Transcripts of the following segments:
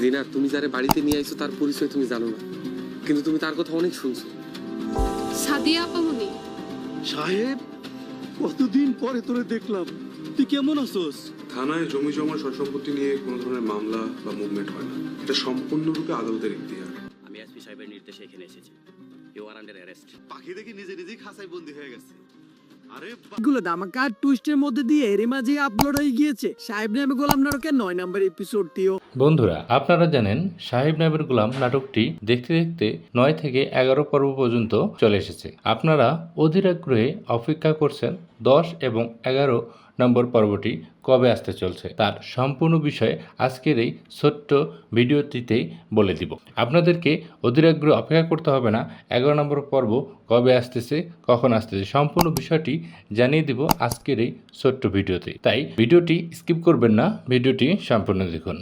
জিনা, তুমি যারে বাড়িতে নিয়ে আইছো তার পরিচয় তুমি জানো না, কিন্তু তুমি তার কথা অনেক শুনছো। সাদিয়া আপামনি। সাহেব, কতদিন পরে তোরে দেখলাম, তুই কেমন আছোস? থানায় জমি জমা সম্পত্তি নিয়ে কোনো ধরনের মামলা বা মুভমেন্ট হয় না, এটা সম্পূর্ণরূপে আদালতের ইখতিয়ার। আমি এসপি সাহেবের নির্দেশে এখানে এসেছি। You are under arrest. পাখি দেখি নিজে নিজেই খাঁচায় বন্দী হয়ে গেছে। আরে এগুলো ধামাকা টুইস্টের মধ্যে দিয়ে এর মাঝে আপলোড হয়ে গিয়েছে সাহেব নামে গোলাম নাটকের 9 নম্বর এপিসোডটিও। বন্ধুরা, আপনারা জানেন সাহেব নামের গোলাম নাটকটি দেখতে দেখতে 9 থেকে 11 পর্ব পর্যন্ত চলে এসেছে। আপনারা অধীর আগ্রহে অপেক্ষা করছেন 10 এবং 11 নম্বর পর্বটি কবে আসতে চলছে তার সম্পূর্ণ বিষয় আজকের এই ছোট্ট ভিডিওটিতেই বলে দিব। আপনাদেরকে অধীর আগ্রহে অপেক্ষা করতে হবে না 11 নম্বর পর্ব কবে আসতেছে, কখন আসতেছে, সম্পূর্ণ বিষয়টি জানিয়ে দিব আজকের এই ছোট্ট ভিডিওতে। তাই ভিডিওটি স্কিপ করবেন না, ভিডিওটি সম্পূর্ণ দেখুন।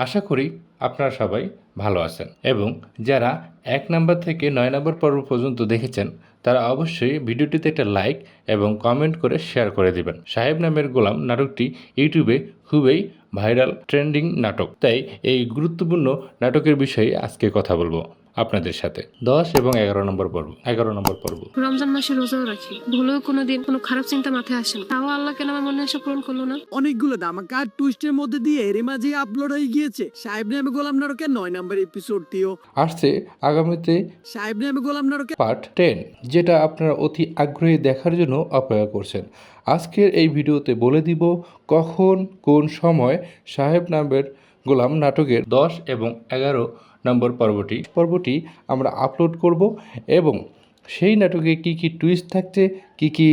আশা করি আপনারা সবাই ভালো আছেন এবং যারা 1 নম্বর থেকে 9 নম্বর পর্ব পর্যন্ত দেখেছেন তারা অবশ্যই ভিডিওটিতে একটা লাইক এবং কমেন্ট করে শেয়ার করে দিবেন। সাহেব নামের গোলাম নাটকটি ইউটিউবে খুবই ভাইরাল ট্রেন্ডিং নাটক, তাই এই গুরুত্বপূর্ণ নাটকের বিষয়ে আজকে কথা বলবো আপনাদের সাথে। 10 এবং 11 নম্বর পর্ব। রমজান মাসে রোজাও রাখি, ভুলেও কোনোদিন কোনো খারাপ চিন্তা মাথায় আসে না, তাও আল্লাহ কেন আমার মনে আশা পূরণ করলো না? অনেকগুলো ধামাকা টুইস্টের মধ্যে দিয়ে এর মাঝে আপলোড হয়ে গিয়েছে সাহেব নামে গোলাম নাটকের 9 নম্বর এপিসোডটিও। আসছে আগামীতে সাহেব নামে গোলাম নাটকের পার্ট 10, যেটা আপনারা অতি আগ্রহী দেখার জন্য অপেক্ষা করছেন। আজকের এই ভিডিওতে বলে দিব কখন কোন সময় সাহেব নামের গোলাম নাটকের 10 এবং 11 নম্বর পর্বটি আমরা আপলোড করব এবং সেই নাটকে কি কি টুইস্ট থাকছে, কি কি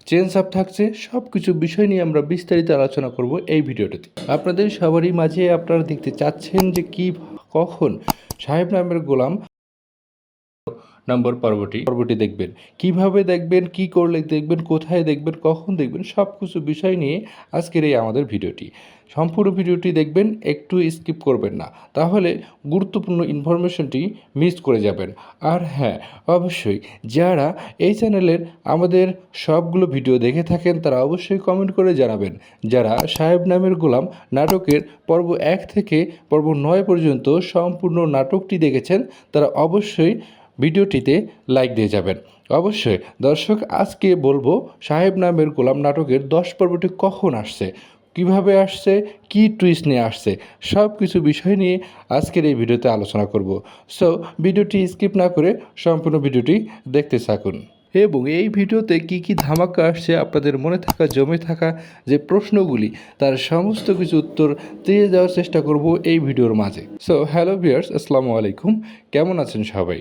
চেঞ্জ আপ থাকছে, সব কিছু বিষয় নিয়ে আমরা বিস্তারিত আলোচনা করব এই ভিডিওটিতে। আপনাদের সবারই মাঝে আপনারা দেখতে চাচ্ছেন যে কখন সাহেব নামের গোলাম নম্বর পর্বটি দেখবেন, কিভাবে দেখবেন, কি করলে দেখবেন, কোথায় দেখবেন, কখন দেখবেন, সব কিছু বিষয় নিয়ে আজকের এই আমাদের ভিডিওটি। সম্পূর্ণ ভিডিওটি দেখবেন, একটু স্কিপ করবেন না, তাহলে গুরুত্বপূর্ণ ইনফরমেশনটি মিস করে যাবেন। আর হ্যাঁ, অবশ্যই যারা এই চ্যানেলের আমাদের সবগুলো ভিডিও দেখে থাকেন তারা অবশ্যই কমেন্ট করে জানাবেন। যারা সাহেব নামের গোলাম নাটকের পর্ব 1 থেকে পর্ব 9 পর্যন্ত সম্পূর্ণ নাটকটি দেখেছেন তারা অবশ্যই ভিডিওটিতে লাইক দিয়ে যাবেন। অবশ্যই দর্শক, আজকে বলবো সাহেব নামের গোলাম নাটকের 10 পর্বটি কখন আসছে, কিভাবে আসছে, কি টুইস্ট নিয়ে আসছে, সব কিছু বিষয় নিয়ে আজকের এই ভিডিওতে আলোচনা করব। সো ভিডিওটি স্কিপ না করে সম্পূর্ণ ভিডিওটি দেখতে থাকুন এবং এই ভিডিওতে কি কি ধামাকা আসছে আপনাদের মনে থাকা জমে থাকা যে প্রশ্নগুলি তার সমস্ত কিছু উত্তর দিয়ে যাওয়ার চেষ্টা করব এই ভিডিওর মাঝে। সো হ্যালো ভিউয়ার্স, আসসালামু আলাইকুম, কেমন আছেন সবাই?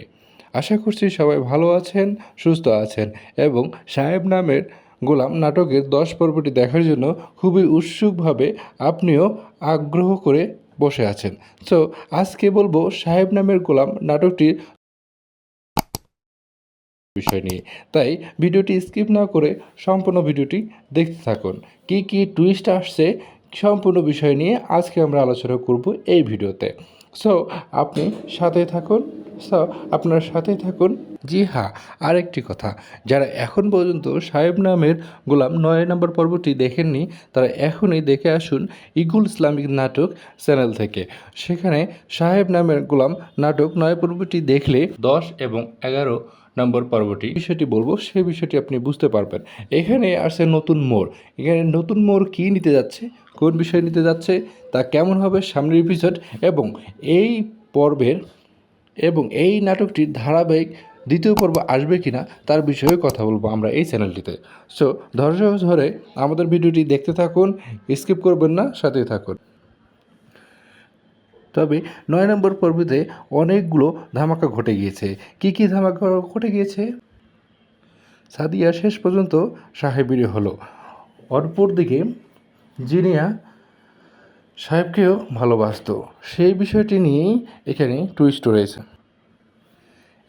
আশা করছি সবাই ভালো আছেন, সুস্থ আছেন এবং সাহেব নামের গোলাম নাটকের 10 পর্বটি দেখার জন্য খুবই উৎসুকভাবে আপনিও আগ্রহ করে বসে আছেন। সো আজকে বলবো সাহেব নামের গোলাম নাটকটির বিষয় নিয়ে, তাই ভিডিওটি স্কিপ না করে সম্পূর্ণ ভিডিওটি দেখতে থাকুন। কি কি টুইস্ট আসছে সম্পূর্ণ বিষয় নিয়ে আজকে আমরা আলোচনা করব এই ভিডিওতে। সো আপনি আপনার সাথেই থাকুন। জি হ্যাঁ, আরেকটি কথা, যারা এখন পর্যন্ত সাহেব নামের গোলাম 9 নম্বর পর্বটি দেখেননি তারা এখনই দেখে আসুন ইগুল ইসলামিক নাটক চ্যানেল থেকে। সেখানে সাহেব নামের গোলাম নাটক 9 পর্বটি দেখলে 10 এবং 11 নম্বর পর্বটি বিষয়টি বলবো, সেই বিষয়টি আপনি বুঝতে পারবেন। এখানে আসছে নতুন মোড়। এখানে নতুন মোড় কী নিতে যাচ্ছে, কোন বিষয় নিতে যাচ্ছে, তা কেমন হবে সামনের এপিসোড এবং এই পর্বের এবং এই নাটকটির ধারাবাহিক দ্বিতীয় পর্ব আসবে কিনা তার বিষয়ে কথা বলবো আমরা এই চ্যানেলটিতে। সো ধৈর্য ধরে আমাদের ভিডিওটি দেখতে থাকুন, স্কিপ করবেন না, সাথেই থাকুন। তবে 9 নম্বর পর্বতে অনেকগুলো ধামাকা ঘটে গিয়েছে। কি কি ধামাকা ঘটে গিয়েছে? সাদিয়া শেষ পর্যন্ত সাহেবেরই হলো। অপর দিকে জিনিয়া সাহেবকেও ভালোবাসত, সেই বিষয়টি নিয়েই এখানে টুইস্ট রয়েছে।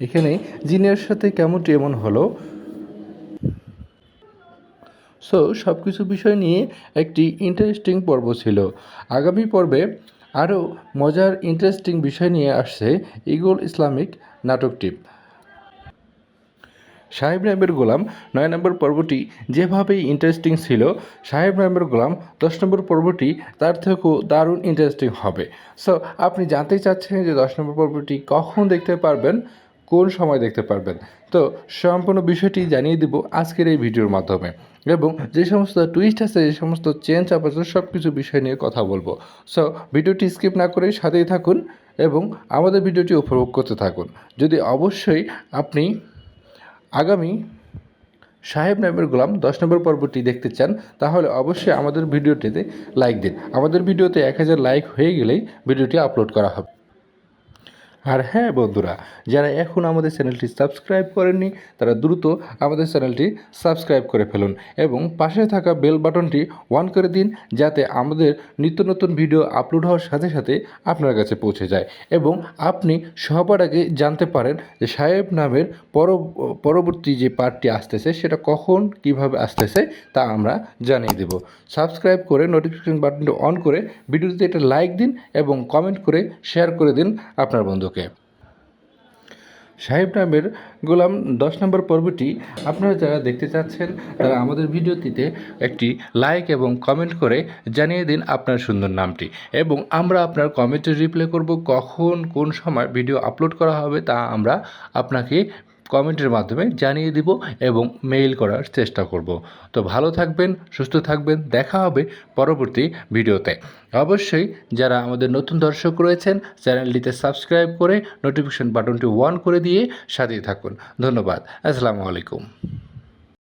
এখানে জিনিয়ার সাথে কেমনটি এমন হলো। সো সব কিছু বিষয় নিয়ে একটি ইন্টারেস্টিং পর্ব ছিল। আগামী পর্বে আরও মজার ইন্টারেস্টিং বিষয় নিয়ে আসছে ইগুল ইসলামিক নাটকটি। সাহেব নামের গোলাম 9 নম্বর পর্বটি যেভাবেই ইন্টারেস্টিং ছিল, সাহেব নামের গোলাম 10 নম্বর পর্বটি তার থেকেও দারুণ ইন্টারেস্টিং হবে। সো আপনি জানতে চাচ্ছেন যে 10 নম্বর পর্বটি কখন দেখতে পারবেন, কোন সময় দেখতে পারবেন, তো সম্পূর্ণ বিষয়টি জানিয়ে দিব আজকের এই ভিডিওর মাধ্যমে। এবং যে সমস্ত টুইস্ট আছে, যে সমস্ত চেঞ্জ আপ আছে, সব কিছু বিষয় নিয়ে কথা বলবো। সো ভিডিওটি স্কিপ না করে সাথেই থাকুন এবং আমাদের ভিডিওটি উপভোগ করতে থাকুন। যদি অবশ্যই আপনি আগামী সাহেব নামের গোলাম 10 নম্বর পর্বটি দেখতে চান, তাহলে অবশ্যই আমাদের ভিডিওটিতে লাইক দিন। আমাদের ভিডিওতে 1000 লাইক হয়ে গেলেই ভিডিওটি আপলোড করা হবে। আর হ্যাঁ বন্ধুরা, যারা এখন আমাদের চ্যানেলটি সাবস্ক্রাইব করেননি তারা দ্রুত আমাদের চ্যানেলটি সাবস্ক্রাইব করে ফেলুন এবং পাশে থাকা বেল বাটনটি অন করে দিন, যাতে আমাদের নিত্য নতুন ভিডিও আপলোড হওয়ার সাথে সাথে আপনার কাছে পৌঁছে যায় এবং আপনি সবার আগে জানতে পারেন যে সাহেব নামের পরবর্তী যে পার্টটি আসতেছে সেটা কখন কিভাবে আসতেছে তা আমরা জানিয়ে দেব। সাবস্ক্রাইব করে নোটিফিকেশন বাটনটি অন করে ভিডিওতে একটা লাইক দিন এবং কমেন্ট করে শেয়ার করে দিন আপনার বন্ধুকে। সাহেব নামের গোলাম 10 নম্বর পর্বটি আপনারা যারা দেখতে চাচ্ছেন তারা আমাদের ভিডিওটিতে একটি লাইক এবং কমেন্ট করে জানিয়ে দিন আপনার সুন্দর নামটি, এবং আমরা আপনার কমেন্টে রিপ্লাই করব। কখন কোন সময় ভিডিও আপলোড করা হবে তা আমরা আপনাকে কমেন্টের মাধ্যমে জানিয়ে দিব এবং মেইল করার চেষ্টা করব। তো ভালো থাকবেন, সুস্থ থাকবেন, দেখা হবে পরবর্তী ভিডিওতে। অবশ্যই যারা আমাদের নতুন দর্শক রয়েছেন চ্যানেলটিতে সাবস্ক্রাইব করে নোটিফিকেশন বাটনটি অন করে দিয়ে সাথেই থাকুন। ধন্যবাদ। আসসালামু আলাইকুম।